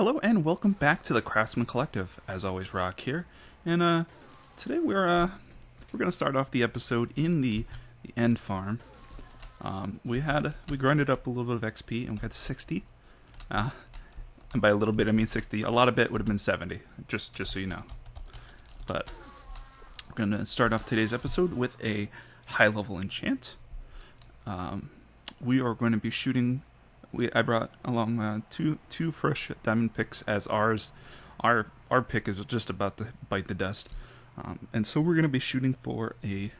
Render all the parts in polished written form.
Hello and welcome back to the Craftsmen Collective. As always, Rock here, and today we're gonna start off the episode in the end farm. We grinded up a little bit of XP and we got to 60. And by a little bit I mean 60. A lot of it would have been 70, just so you know. But we're gonna start off today's episode with a high level enchant. We are going to be shooting. I brought along two fresh diamond picks as ours. Our pick is just about to bite the dust, and so we're going to be shooting for a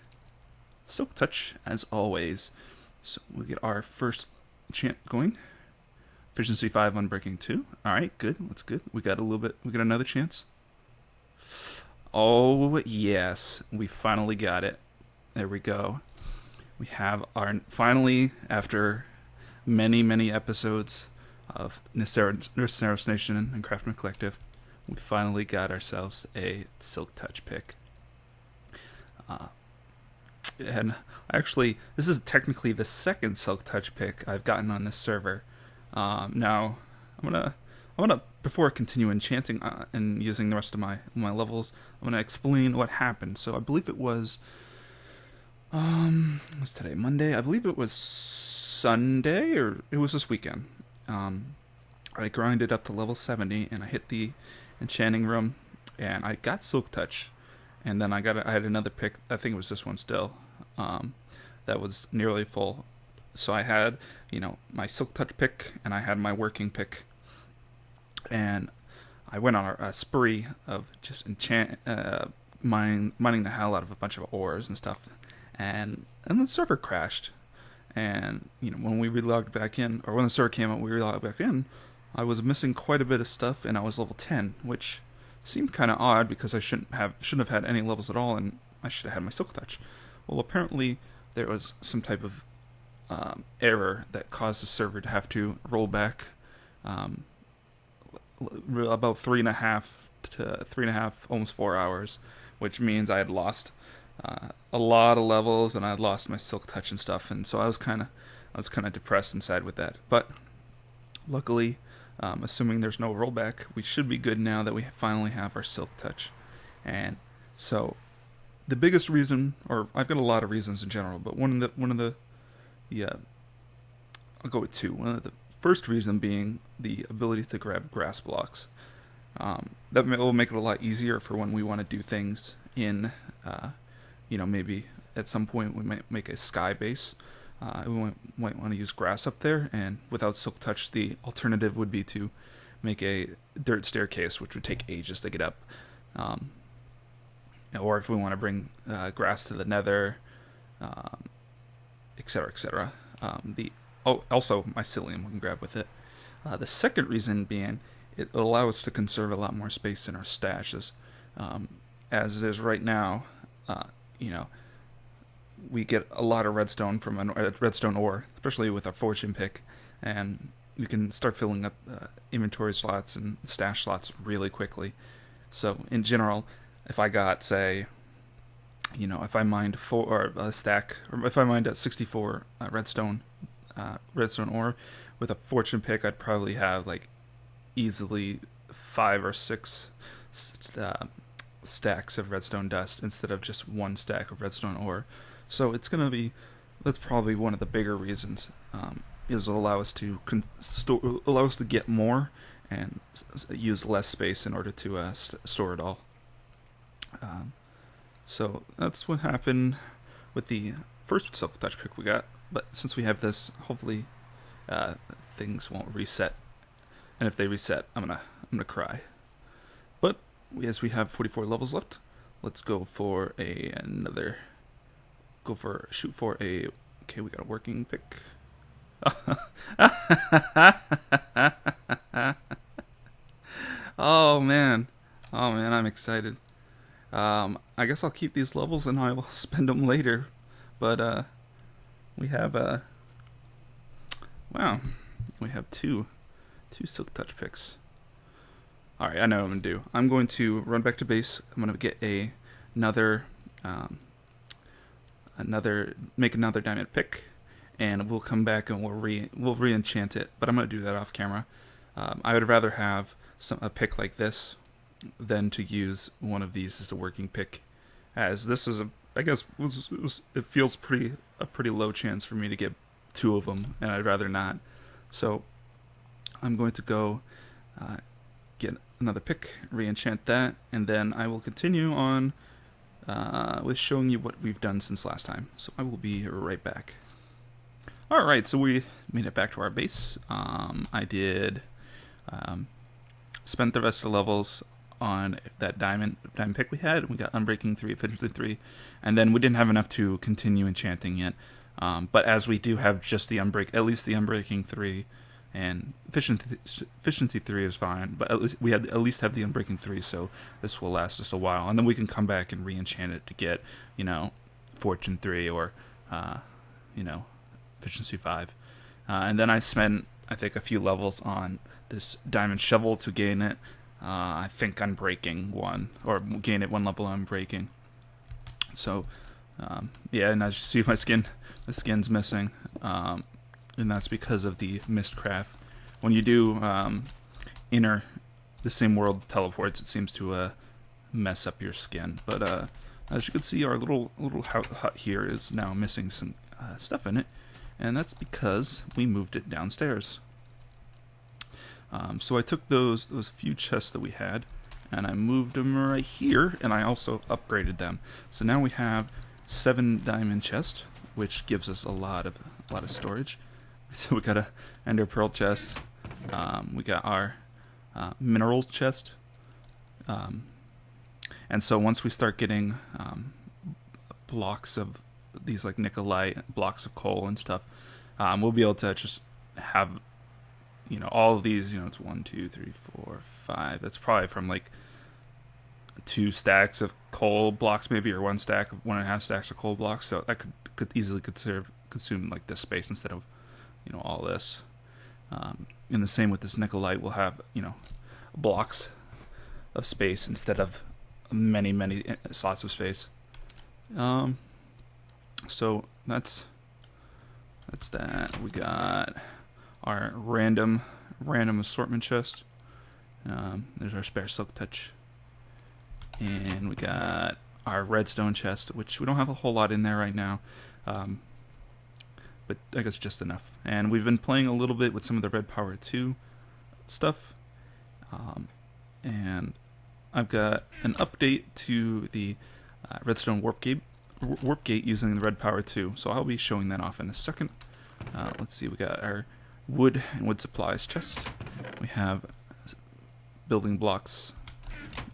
Silktouch as always. So we'll get our first enchant going. Efficiency 5, Unbreaking 2. All right, good. That's good. We got a little bit. We got another chance. Oh yes, we finally got it. There we go. We have our finally, after many episodes of Nurseros Nation and Craftsmen Collective, we finally got ourselves a Silktouch pick. And actually, this is technically the second Silktouch pick I've gotten on this server. Now, I'm gonna before I continue enchanting and using the rest of my levels, I'm gonna explain what happened. So I believe it was what's today? Monday? I believe it was Sunday, or it was this weekend. I grinded up to level 70 and I hit the enchanting room and I got Silktouch, and then I had another pick. I think it was this one still. That was nearly full. So I had, my Silktouch pick and I had my working pick, and I went on a spree of just mining the hell out of a bunch of ores and stuff. And the server crashed. And, when we relogged back in, or when the server came out, we relogged back in, I was missing quite a bit of stuff, and I was level 10, which seemed kind of odd because I shouldn't have had any levels at all, and I should have had my Silktouch. Well, apparently there was some type of error that caused the server to have to roll back about 3.5, almost 4 hours, which means I had lost a lot of levels, and I had lost my Silktouch and stuff, and so I was kind of depressed inside with that. But luckily, assuming there's no rollback, we should be good now that we finally have our Silktouch. And so the biggest reason, or I've got a lot of reasons in general, but one of the I'll go with two. One of the first reason being the ability to grab grass blocks. That will make it a lot easier for when we want to do things in maybe at some point we might make a sky base. We might want to use grass up there, and without Silktouch, the alternative would be to make a dirt staircase, which would take ages to get up. Or if we want to bring grass to the Nether, etc., etc. Also mycelium we can grab with it. The second reason being it will allow us to conserve a lot more space in our stashes. As it is right now, we get a lot of redstone from a redstone ore, especially with our fortune pick, and we can start filling up inventory slots and stash slots really quickly. So in general, if I got, say, if I mined a 64 redstone ore with a fortune pick, I'd probably have easily 5 or 6 stacks of redstone dust instead of just one stack of redstone ore. So that's probably one of the bigger reasons, is it'll allow us to get more and use less space in order to store it all. So that's what happened with the first Silktouch pick we got. But since we have this, hopefully things won't reset. And if they reset, I'm gonna cry. But as we have 44 levels left, let's go for shoot for a. Okay, we got a working pick. Oh man, I'm excited. I guess I'll keep these levels and I will spend them later. But we have wow, we have two Silktouch picks. Alright, I know what I'm going to do. I'm going to run back to base. I'm going to get another diamond pick, and we'll come back and we'll re-enchant it. But I'm going to do that off camera. I would rather have a pick like this than to use one of these as a working pick, as this is I guess it feels a pretty low chance for me to get 2 of them, and I'd rather not. So I'm going to go get another pick, re-enchant that, and then I will continue on with showing you what we've done since last time. So I will be right back. Alright, so we made it back to our base. I did spent the rest of the levels on that diamond pick we had. We got Unbreaking 3, Efficiency 3, and then we didn't have enough to continue enchanting yet. But as we do have just at least the Unbreaking 3, and Efficiency 3 is fine, but we at least have the Unbreaking 3, so this will last us a while. And then we can come back and re-enchant it to get, Fortune 3 or, Efficiency 5. And then I spent, I think, a few levels on this Diamond Shovel to gain it. I think Unbreaking 1, or gain it 1 level Unbreaking. So, yeah, and as you see, my skin's missing, and that's because of the MystCraft. When you do enter the same world teleports, it seems to mess up your skin. But as you can see, our little hut here is now missing some stuff in it, and that's because we moved it downstairs. So I took those few chests that we had, and I moved them right here, and I also upgraded them. So now we have 7 diamond chests, which gives us a lot of storage. So we got a ender pearl chest. We got our minerals chest. And so once we start getting blocks of these like nickelite, blocks of coal and stuff, we'll be able to just have all of these. It's 1, 2, 3, 4, 5. That's probably from like 2 stacks of coal blocks, maybe, or 1.5 stacks of coal blocks. So that could easily consume like this space instead of all this. And the same with this nickelite. We'll have blocks of space instead of many slots of space. So that's that. We got our random assortment chest. There's our spare Silktouch, and we got our redstone chest, which we don't have a whole lot in there right now, but I guess just enough. And we've been playing a little bit with some of the Red Power 2 stuff, and I've got an update to the redstone warp gate using the Red Power 2, so I'll be showing that off in a second. Let's see, we got our wood and wood supplies chest. We have building blocks.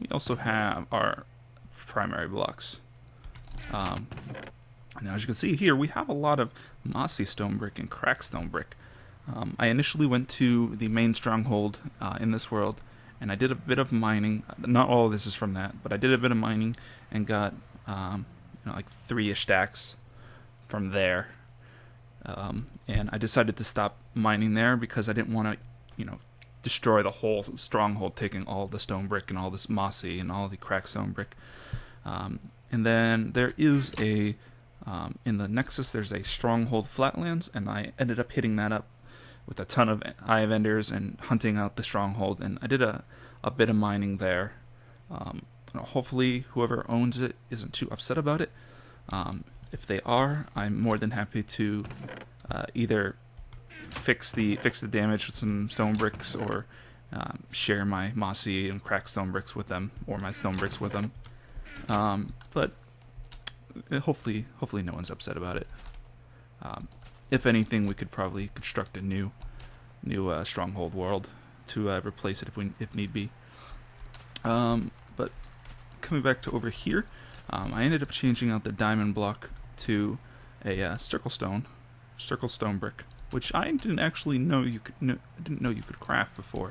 We also have our primary blocks. Now, as you can see here, we have a lot of mossy stone brick and cracked stone brick. I initially went to the main stronghold in this world, and I did a bit of mining. Not all of this is from that, but I did a bit of mining and got like 3-ish stacks from there. And I decided to stop mining there because I didn't want to, destroy the whole stronghold, taking all the stone brick and all this mossy and all the cracked stone brick. And then there is in the Nexus, there's a stronghold flatlands, and I ended up hitting that up with a ton of Eye of Enders and hunting out the stronghold, and I did a bit of mining there. Hopefully whoever owns it isn't too upset about it. If they are, I'm more than happy to either fix the damage with some stone bricks, or share my mossy and cracked stone bricks with them, or my stone bricks with them. But hopefully no one's upset about it. If anything, we could probably construct a new stronghold world to replace it if need be. But coming back to over here, I ended up changing out the diamond block to a circle stone brick, which I didn't actually know you could craft before.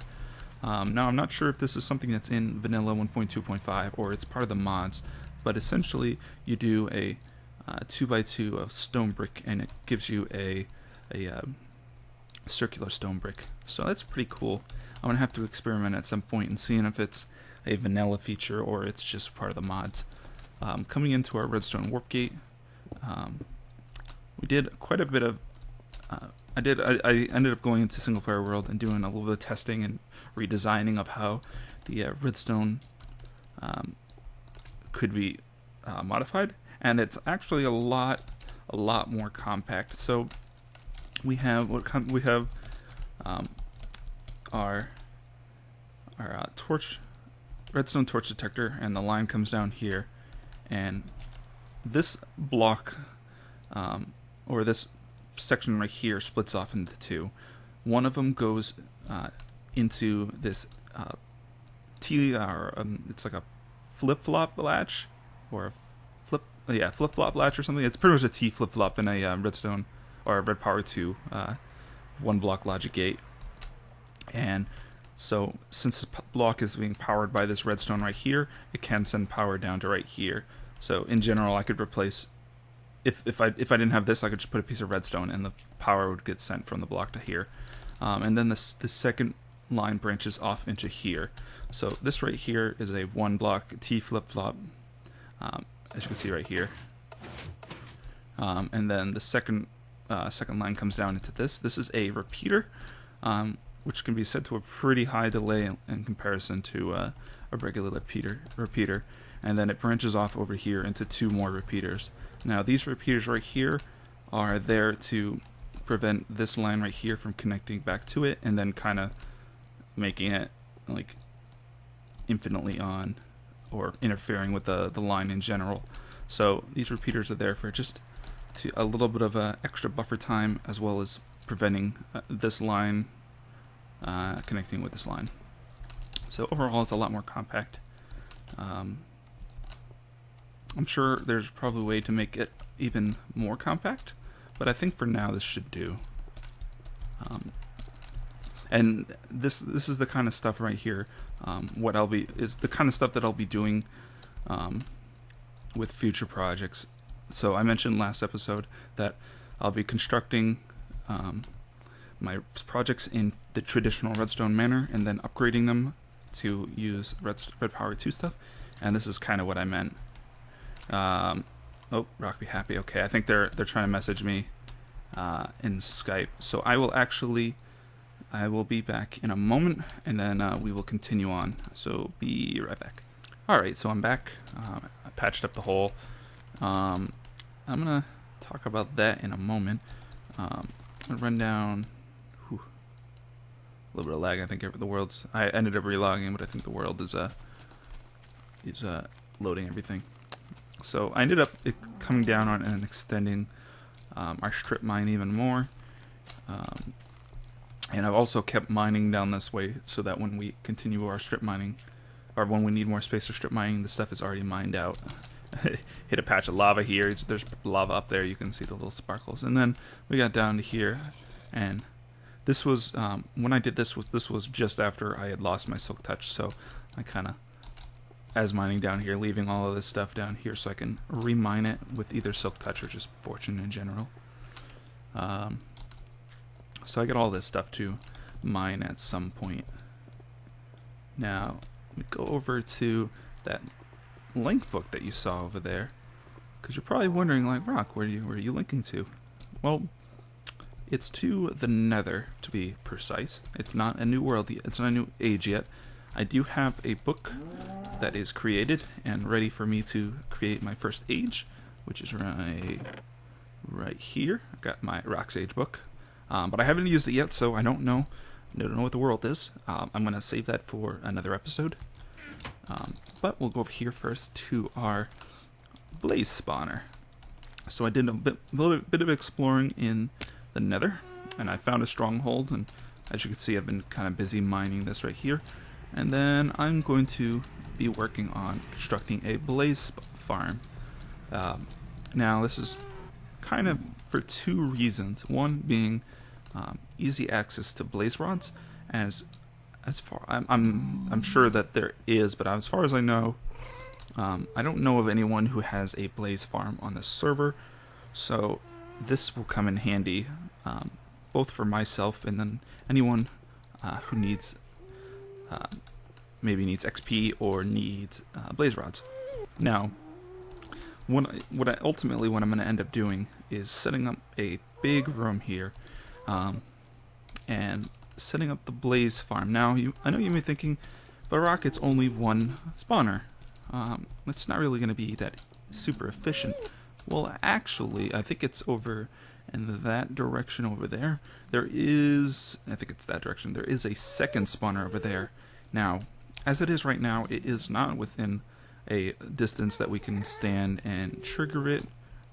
Now I'm not sure if this is something that's in vanilla 1.2.5 or it's part of the mods, but essentially you do a 2x2 of stone brick, and it gives you a circular stone brick. So that's pretty cool. I'm gonna have to experiment at some point and seeing if it's a vanilla feature or it's just part of the mods. Coming into our redstone warp gate, we did quite a bit of I ended up going into single player world and doing a little bit of testing and redesigning of how the redstone could be modified, and it's actually a lot more compact. So we have our redstone torch detector, and the line comes down here, and this block or this section right here splits off into two. One of them goes into this it's like a flip-flop latch, or a flip-flop latch or something. It's pretty much a T flip-flop in a redstone or a red power 2 one block logic gate. And so since this block is being powered by this redstone right here, it can send power down to right here. So in general, I could replace, if I didn't have this, I could just put a piece of redstone and the power would get sent from the block to here. And then the second line branches off into here. So this right here is a one block T flip-flop, as you can see right here. And then the second line comes down into this. This is a repeater, which can be set to a pretty high delay in comparison to a regular repeater. And then it branches off over here into two more repeaters. Now these repeaters right here are there to prevent this line right here from connecting back to it, and then kind of making it like infinitely on, or interfering with the line in general. So these repeaters are there for just a little bit of extra buffer time, as well as preventing this line connecting with this line. So overall, it's a lot more compact. I'm sure there's probably a way to make it even more compact, but I think for now this should do. And this is the kind of stuff right here. Is the kind of stuff that I'll be doing with future projects. So I mentioned last episode that I'll be constructing my projects in the traditional redstone manner, and then upgrading them to use red power 2 stuff. And this is kind of what I meant. Oh, Rock be happy. Okay, I think they're trying to message me in Skype. So I will be back in a moment, and then we will continue on. So be right back. Alright, so I'm back. I patched up the hole. I'm gonna talk about that in a moment. I'm gonna run down a little bit of lag. I think I ended up relogging, but I think the world is loading everything. So I ended up coming down on and extending our strip mine even more. And I've also kept mining down this way, so that when we continue our strip mining, or when we need more space for strip mining, the stuff is already mined out. Hit a patch of lava here. There's lava up there. You can see the little sparkles. And then we got down to here, and this was when I did this was just after I had lost my Silktouch. So I kind of, as mining down here, leaving all of this stuff down here so I can remine it with either Silktouch or just Fortune in general. So I get all this stuff to mine at some point. Now we go over to that link book that you saw over there, because you're probably wondering, like, Rock, where are you linking to? Well, it's to the Nether, to be precise. It's not a new world yet. It's not a new age yet. I do have a book that is created and ready for me to create my first age, which is right here. I've got my Rock's Age book, but I haven't used it yet, so I don't know what the world is. I'm gonna save that for another episode. But we'll go over here first to our blaze spawner. So I did a little bit of exploring in the Nether, and I found a stronghold, and as you can see, I've been kind of busy mining this right here. And then I'm going to be working on constructing a blaze farm. Now this is kind of for two reasons. One being easy access to blaze rods, as far I'm sure that there is, but as far as I know, I don't know of anyone who has a blaze farm on the server. So this will come in handy, both for myself and then anyone who needs maybe needs XP or needs blaze rods. Now, what I'm going to end up doing is setting up a big room here and setting up the blaze farm. Now, I know you may be thinking, but Rock, it's only one spawner. It's not really going to be that super efficient. Well, actually, I think it's over in that direction over there. There is, I think it's that direction, there is a second spawner over there. Now, as it is right now, it is not within a distance that we can stand and trigger it.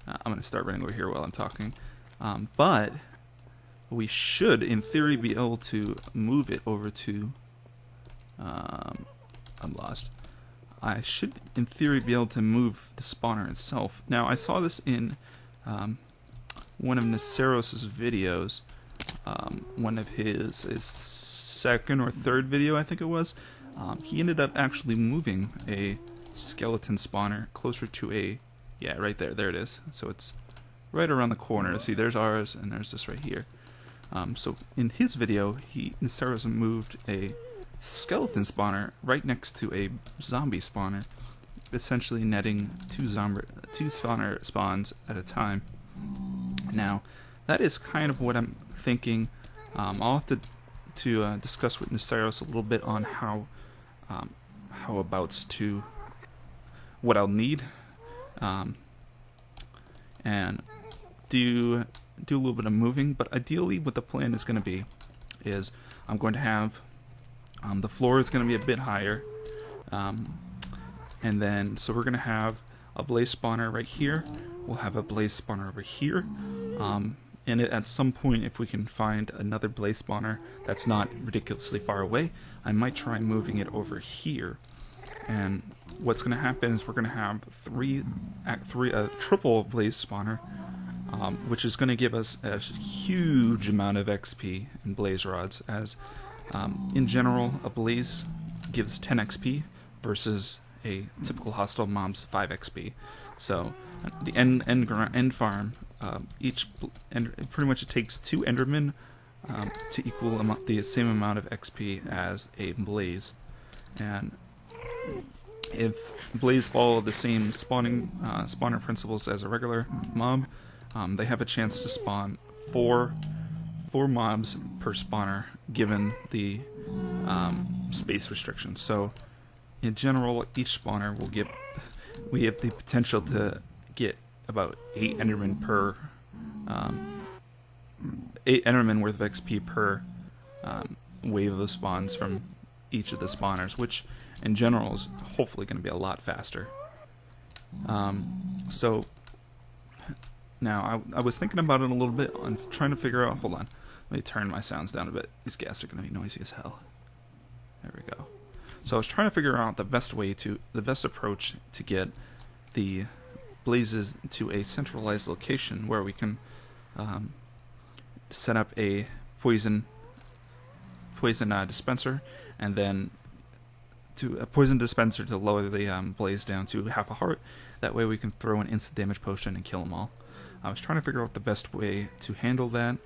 I'm going to start running over here while I'm talking. But we should, in theory, be able to move it over to... I'm lost. I should, in theory, be able to move the spawner itself. Now, I saw this in one of Naceros' videos. One of his second or third video, I think it was. He ended up actually moving a skeleton spawner closer to a... Yeah, right there. There it is. So it's right around the corner. See, there's ours, and there's this right here. So in his video, Naceros moved a skeleton spawner right next to a zombie spawner, essentially netting two spawner spawns at a time. Now, that is kind of what I'm thinking. I'll have to discuss with Naceros a little bit on how what I'll need, and do a little bit of moving. But ideally, what the plan is going to be is I'm going to have the floor is going to be a bit higher, and then so we're going to have a blaze spawner right here. We'll have a blaze spawner over here, and at some point, if we can find another blaze spawner that's not ridiculously far away, I might try moving it over here. And what's going to happen is we're going to have a triple blaze spawner, which is going to give us a huge amount of XP in blaze rods, as in general a blaze gives 10 XP versus a typical hostile mob's 5 XP. So the end farm, pretty much it takes 2 Endermen to equal the same amount of XP as a blaze. And if blaze follow the same spawner principles as a regular mob, they have a chance to spawn four mobs per spawner, given the space restrictions. So in general, each spawner will we have the potential to get about 8 Endermen per 8 Endermen worth of XP per wave of spawns from each of the spawners, which in general is hopefully going to be a lot faster. So now I was thinking about it a little bit. I'm trying to figure out. Hold on, let me turn my sounds down a bit. These gas are going to be noisy as hell. There we go. So I was trying to figure out the best approach to get the blazes to a centralized location where we can set up a poison dispenser, and then to a poison dispenser to lower the blaze down to half a heart. That way we can throw an instant damage potion and kill them all. I was trying to figure out the best way to handle that.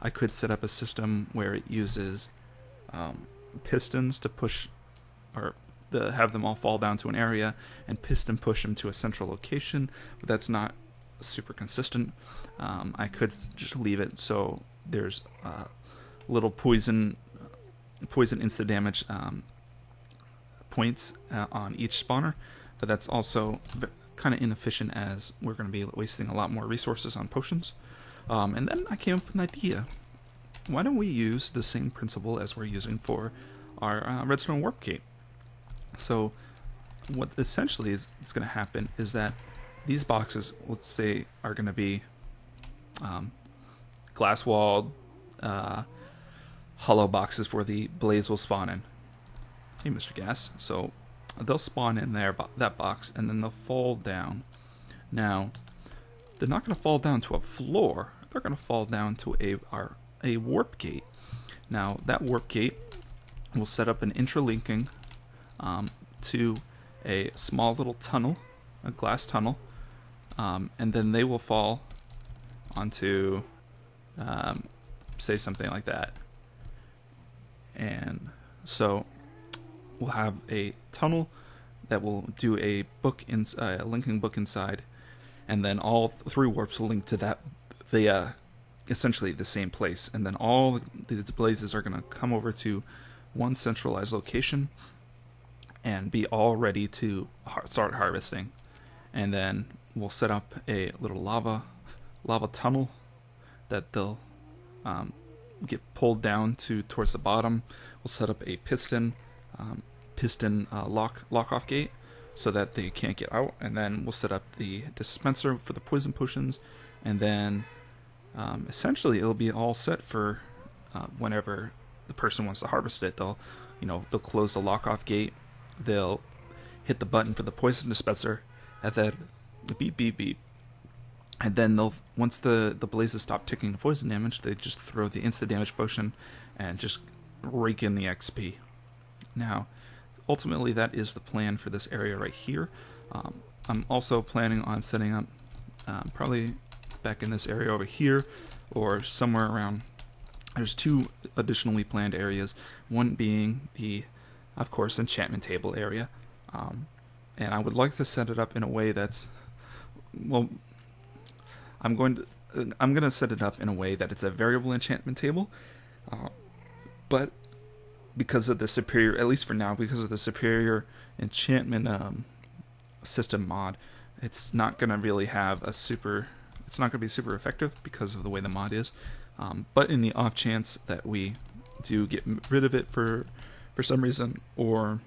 I could set up a system where it uses pistons to push, or have them all fall down to an area and piston push them to a central location, but that's not super consistent. I could just leave it so there's little poison instant damage points on each spawner, but that's also kind of inefficient, as we're going to be wasting a lot more resources on potions. And then I came up with an idea. Why don't we use the same principle as we're using for our redstone warp gate? So what essentially is going to happen is that these boxes, let's say, are going to be glass walled hollow boxes where the blaze will spawn in. Hey, Mr. Gas. So they'll spawn in there, that box, and then they'll fall down. Now, they're not going to fall down to a floor. They're going to fall down to a warp gate. Now, that warp gate will set up an intralinking to a small little tunnel, a glass tunnel, and then they will fall onto, say, something like that. And so we'll have a tunnel that will do a linking book inside, and then all 3 warps will link to the essentially the same place, and then all these blazes are going to come over to one centralized location and be all ready to start harvesting. And then we'll set up a little lava tunnel that they'll get pulled down towards the bottom. We'll set up a piston lock off gate so that they can't get out, and then we'll set up the dispenser for the poison potions, and then essentially it'll be all set for whenever the person wants to harvest it. They'll close the lock off gate, they'll hit the button for the poison dispenser, and then beep beep beep, and then once the blazes stop ticking the poison damage, they just throw the instant damage potion and just rake in the XP. Now, ultimately, that is the plan for this area right here. I'm also planning on setting up probably back in this area over here, or somewhere around. There's 2 additionally planned areas, one being the, of course, enchantment table area. And I would like to set it up in a way that's, well, I'm going to set it up in a way that it's a variable enchantment table, but because of the superior, at least for now, because of the superior enchantment system mod, it's not going to really have it's not going to be super effective because of the way the mod is. But in the off chance that we do get rid of it for some reason, or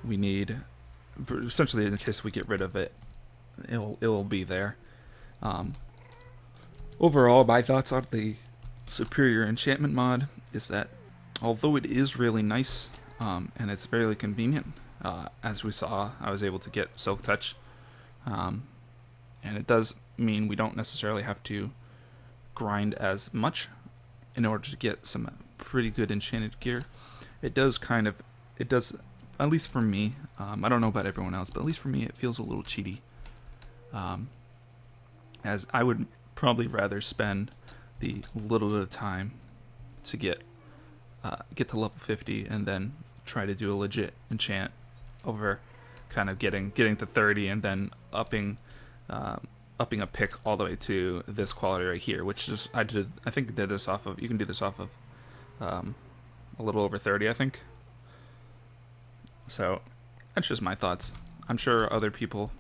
we need, essentially in case we get rid of it, it'll be there. Overall, my thoughts on the superior enchantment mod is that although it is really nice and it's fairly convenient, as we saw, I was able to get Silktouch, and it does mean we don't necessarily have to grind as much in order to get some pretty good enchanted gear. It does, at least for me, I don't know about everyone else, but at least for me it feels a little cheaty, as I would probably rather spend the little bit of time to get to level 50 and then try to do a legit enchant over kind of getting to 30 and then upping a pick all the way to this quality right here, which is I think did this off of, you can do this off of a little over 30, I think. So that's just my thoughts. I'm sure other people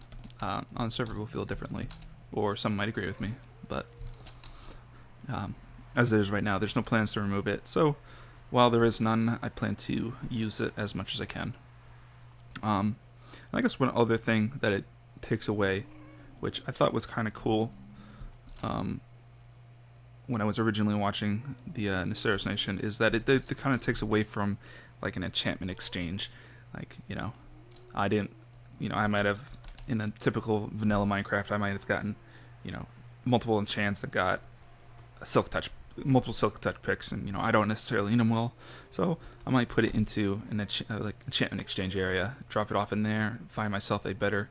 on the server will feel differently, or some might agree with me, but as it is right now, there's no plans to remove it. So while there is none, I plan to use it as much as I can. I guess one other thing that it takes away, which I thought was kind of cool, when I was originally watching the Naceris Nation, is that it kind of takes away from like an enchantment exchange. Like, I might have, in a typical vanilla Minecraft, I might have gotten, multiple enchants that got multiple Silktouch picks, and I don't necessarily need them well, so I might put it into an enchantment exchange area, drop it off in there, find myself a better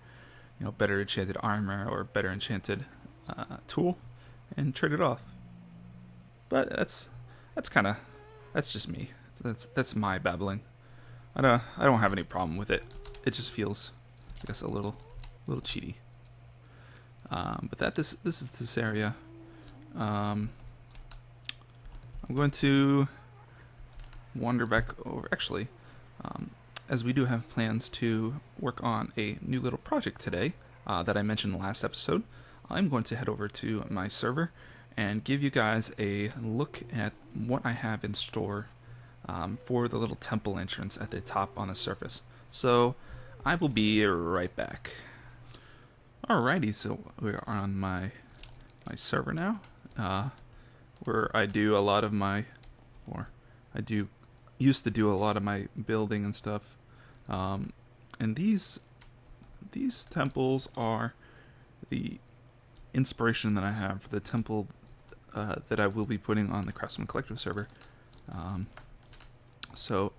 enchanted armor or better enchanted tool, and trade it off. But that's just me. That's my babbling. I don't have any problem with it. It just feels, I guess, a little cheaty. But this is this area. I'm going to wander back over. Actually, as we do have plans to work on a new little project today that I mentioned in the last episode, I'm going to head over to my server and give you guys a look at what I have in store for the little temple entrance at the top on the surface. So I will be right back. Alrighty, so we are on my server now, where I do a lot of my, used to do a lot of my building and stuff. And these temples are the inspiration that I have for the temple that I will be putting on the Craftsmen Collective server. So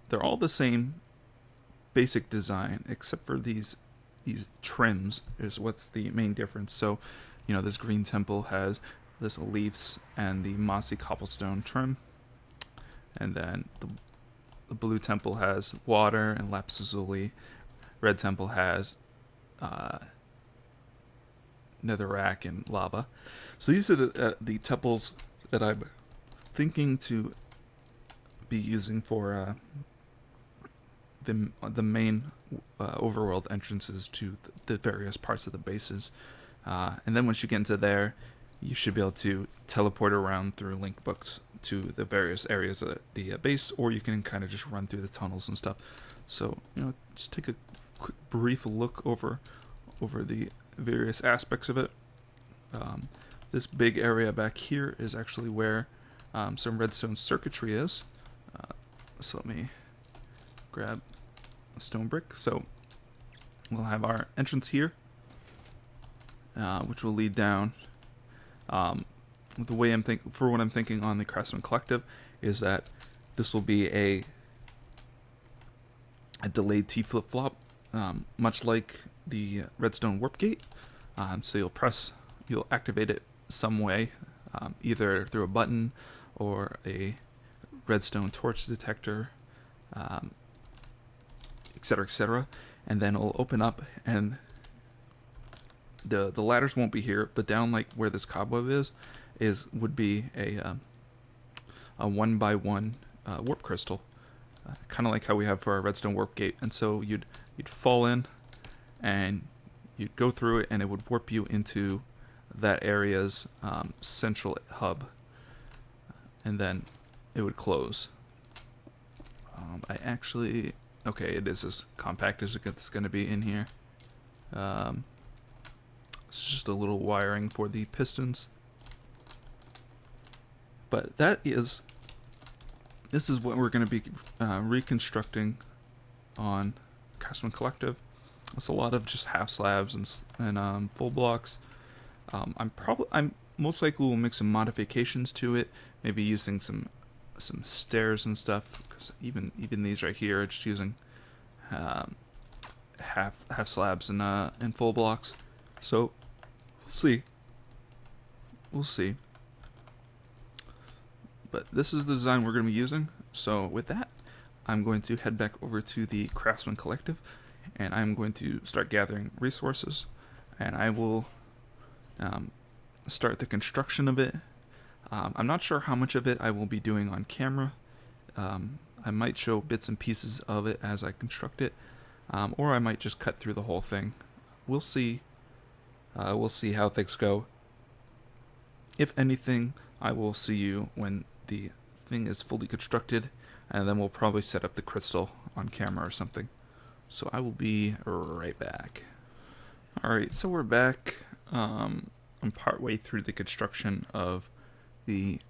they're all the same basic design, except for these trims is what's the main difference. So, this green temple has this leaves and the mossy cobblestone trim, and then the blue temple has water and lapis lazuli. Red temple has netherrack and lava. So these are the temples that I'm thinking to be using for the main overworld entrances to the various parts of the bases. And then once you get into there, you should be able to teleport around through link books to the various areas of the base, or you can kind of just run through the tunnels and stuff. So, just take a quick brief look over the various aspects of it. This big area back here is actually where some redstone circuitry is. So let me grab a stone brick. So we'll have our entrance here, which will lead down. The way what I'm thinking on the Craftsmen Collective is that this will be a delayed T flip-flop, much like the redstone warp gate. So you'll activate it some way, either through a button or a redstone torch detector, etc., etc., and then it'll open up, and the ladders won't be here, but down like where this cobweb would be a 1x1 warp crystal, kind of like how we have for our redstone warp gate. And so you'd fall in, and you'd go through it, and it would warp you into that area's central hub, and then it would close. Okay, it is as compact as it's going to be in here. It's just a little wiring for the pistons. But this is what we're going to be reconstructing on Craftsmen Collective. It's a lot of just half slabs and full blocks. I'm most likely will make some modifications to it, maybe using some stairs and stuff, because even these right here are just using half slabs and full blocks. So we'll see. But this is the design we're going to be using. So with that, I'm going to head back over to the Craftsmen Collective, and I'm going to start gathering resources, and I will start the construction of it. I'm not sure how much of it I will be doing on camera. I might show bits and pieces of it as I construct it, or I might just cut through the whole thing. We'll see. We'll see how things go. If anything, I will see you when the thing is fully constructed, and then we'll probably set up the crystal on camera or something. So I will be right back. Alright, so we're back. I'm partway through the construction of the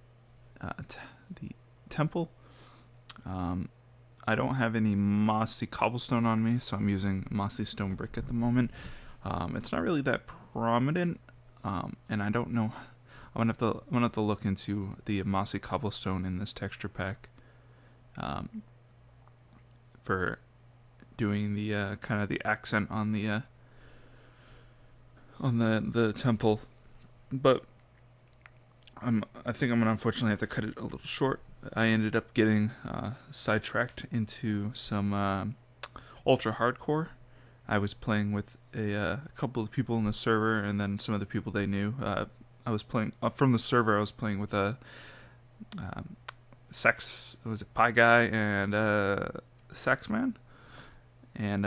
temple. I don't have any mossy cobblestone on me, so I'm using mossy stone brick at the moment. It's not really that prominent, and I don't know. I'm gonna have to look into the mossy cobblestone in this texture pack for doing the kind of the accent on the temple. But I think I'm gonna unfortunately have to cut it a little short. I ended up getting sidetracked into some ultra hardcore. I was playing with a couple of people in the server, and then some of the people they knew. I was playing from the server. I was playing with a Pie Guy and Saxman. And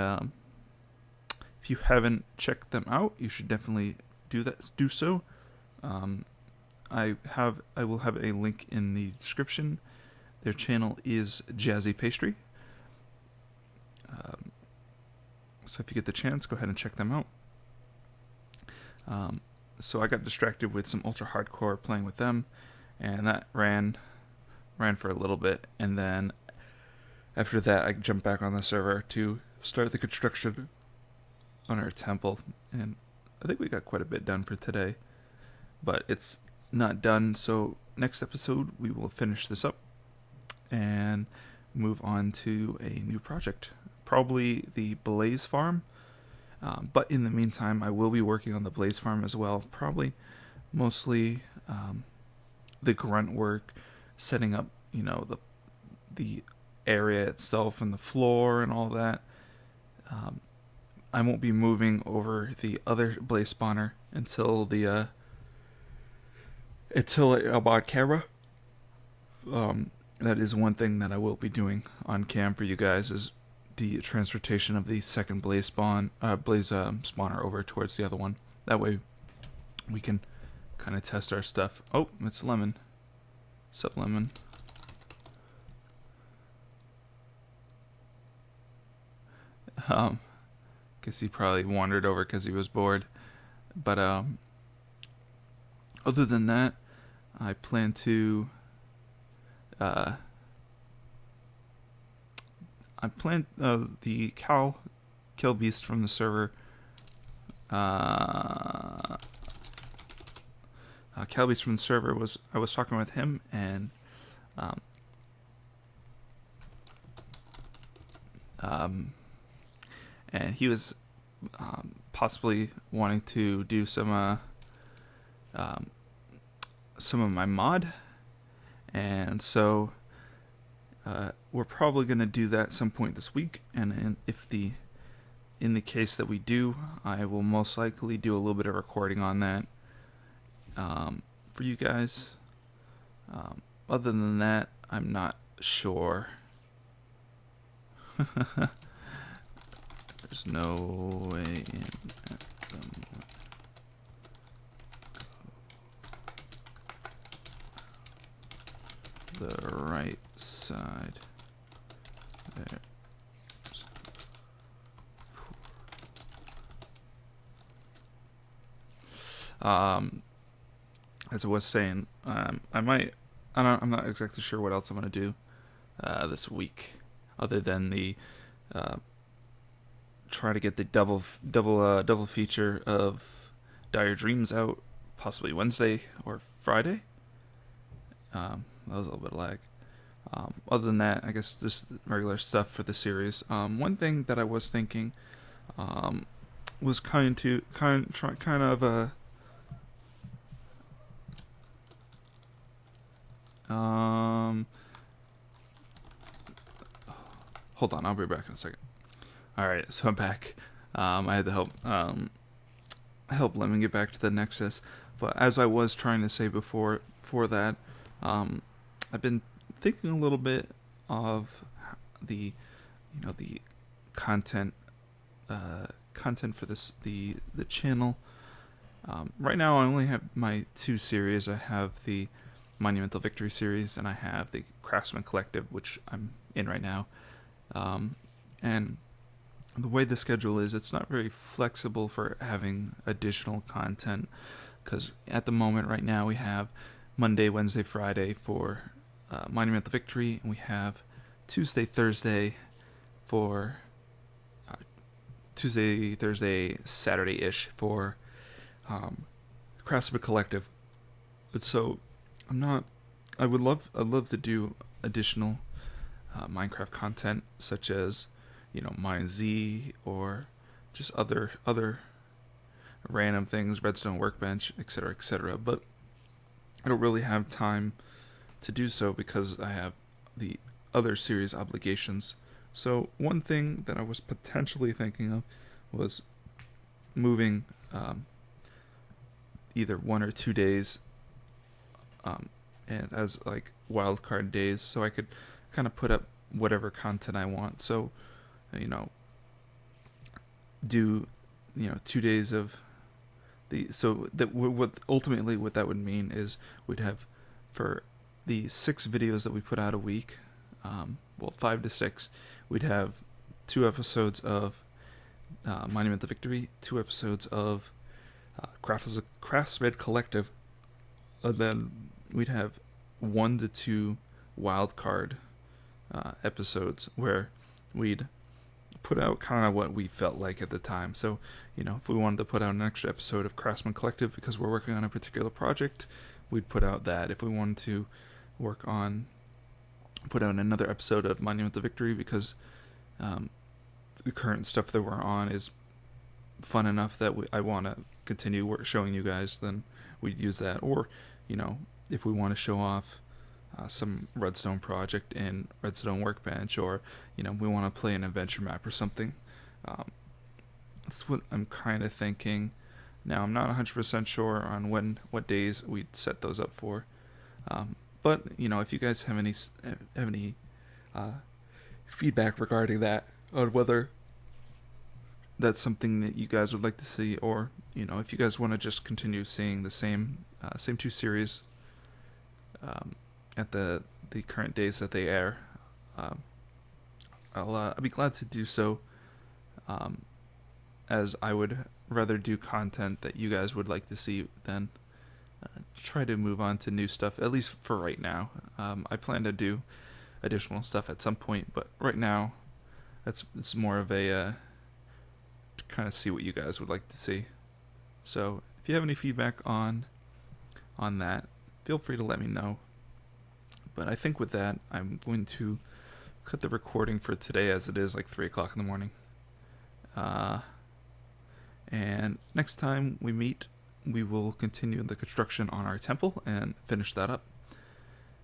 if you haven't checked them out, you should definitely do so. I will have a link in the description. Their channel is Jazzy Pastry. So if you get the chance, go ahead and check them out. So I got distracted with some ultra hardcore playing with them, and that ran for a little bit, and then after that I jumped back on the server to start the construction on our temple, and I think we got quite a bit done for today, but it's not done. So next episode we will finish this up and move on to a new project, probably the Blaze Farm. But in the meantime, I will be working on the Blaze Farm as well. Probably mostly the grunt work, setting up, the area itself and the floor and all that. I won't be moving over the other blaze spawner until I bought camera. That is one thing that I will be doing on cam for you guys, is the transportation of the second blaze spawner over towards the other one. That way we can kind of test our stuff. Oh, it's Lemon. Sup, Lemon? Guess he probably wandered over because he was bored. But other than that, I plan to the kill beast from the server. Cow beast from the server I was talking with him, and and he was possibly wanting to do some of my mod, and so we're probably going to do that some point this week. And in the case that we do, I will most likely do a little bit of recording on that for you guys. Other than that, I'm not sure. There's no way in at the moment. The right side there. As I was saying, I'm not exactly sure what else I'm gonna do this week, other than the try to get the double feature of Dire Dreams out, possibly Wednesday or Friday. That was a little bit of lag. Other than that, I guess just regular stuff for the series. One thing that I was thinking was kind of hold on, I'll be back in a second. Alright, so I'm back. I had to help Lemon get back to the Nexus. But as I was trying to say before that, I've been thinking a little bit of the content for the channel. Right now I only have my two series. I have the Monumental Victory series, and I have the Craftsmen Collective, which I'm in right now. And the way the schedule is, it's not very flexible for having additional content, because at the moment right now we have Monday, Wednesday, Friday for Monumental Victory, and we have Tuesday, Thursday for Saturday-ish for Craftsmen Collective. But so I'd love to do additional Minecraft content, such as Mine Z, or just other random things, Redstone Workbench, etc., but I don't really have time to do so because I have the other series obligations. So one thing that I was potentially thinking of was moving either 1 or 2 days and as like wildcard days, so I could kind of put up whatever content I want. So do 2 days of what ultimately what that would mean is we'd have, for the 6 videos that we put out a week, 5 to 6, we'd have 2 episodes of Monumental Victory, 2 episodes of Craftsmen Collective, and then we'd have 1 to 2 wildcard episodes where we'd put out kind of what we felt like at the time. So, if we wanted to put out an extra episode of Craftsmen Collective because we're working on a particular project, we'd put out that. If we wanted to put out another episode of Monumental Victory because the current stuff that we're on is fun enough that I want to continue showing you guys, then we'd use that. Or, if we want to show off some redstone project in Redstone Workbench, or we want to play an adventure map or something, that's what I'm kind of thinking. Now, I'm not 100% sure on what days we'd set those up for. But, you know, if you guys have any feedback regarding that, on whether that's something that you guys would like to see, or, you know, if you guys want to just continue seeing the same two series at the current days that they air, I'll be glad to do so, as I would rather do content that you guys would like to see than try to move on to new stuff, at least for right now. I plan to do additional stuff at some point, but right now it's more of a to kind of see what you guys would like to see. So if you have any feedback on that, feel free to let me know. But I think with that, I'm going to cut the recording for today, as it is like 3 o'clock in the morning. And next time we meet, we will continue the construction on our temple and finish that up,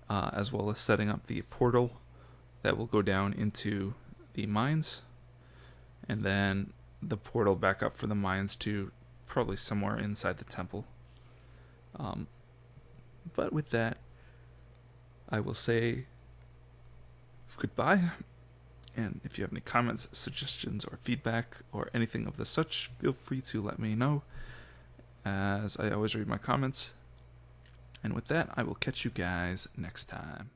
as well as setting up the portal that will go down into the mines, and then the portal back up for the mines to probably somewhere inside the temple. But with that, I will say goodbye, and if you have any comments, suggestions, or feedback, or anything of the such, feel free to let me know, as I always read my comments. And with that, I will catch you guys next time.